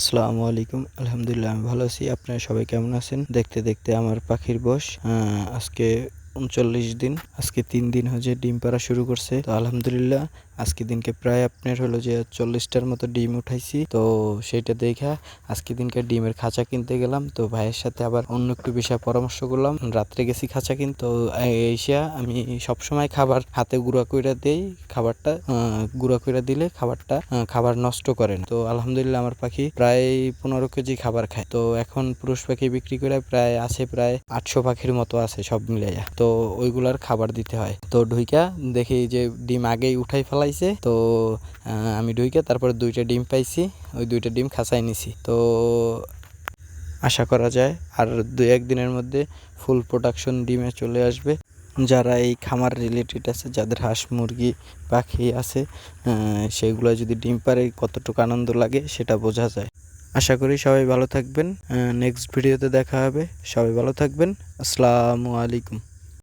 আসসালামু আলাইকুম। আলহামদুলিল্লাহ আমি ভালো আছি। আপনারা সবাই কেমন আছেন? দেখতে দেখতে আমার পাখির বয়স আজকে ৩৯ দিন। আজকে ৩ দিন হচ্ছে ডিম পাড়া শুরু করছে। তো আলহামদুলিল্লাহ আজকে দিনকে প্রায় আপনার হলো যে ৪০টার মতো ডিম উঠাইছি। তো সেইটা দেখা আজকে দিনকে ডিমের খাঁচা কিনতে গেলাম। তো ভাইয়ের সাথে আবার অন্য একটু বিষয়ে পরামর্শ করলাম। রাত্রে গেছি খাঁচা কিনতে। তো এসে আমি সবসময় খাবার হাতে গুঁড়া কইরা দেই। খাবারটা গুঁড়া কইরা দিলে খাবার নষ্ট করে না। তো আলহামদুলিল্লাহ আমার পাখি প্রায় ১৫ কেজি খাবার খায়। তো এখন পুরুষ পাখি বিক্রি করে প্রায় ৮০০ পাখির মতো আছে সব মিলাইয়া। তো ওইগুলার খাবার দিতে হয়। তো ঢুইকা দেখি যে ডিম আগেই উঠাই ফেলাইছে। তো আমি ঢুইকা তারপরে ২টা ডিম পাইছি। ওই ২টা ডিম খাঁচায় নিছি। তো আশা করা যায় আর ২-১ দিনের মধ্যে ফুল প্রোডাকশন ডিমে চলে আসবে। যারা এই খামার রিলেটেড আছে, যাদের হাঁস মুরগি পাখি আছে, সেগুলো যদি ডিম পাড়ে কতটুকু আনন্দ লাগে সেটা বোঝা যায়। আশা করি সবাই ভালো থাকবেন। নেক্সট ভিডিওতে দেখা হবে। সবাই ভালো থাকবেন। আসসালামু আলাইকুম।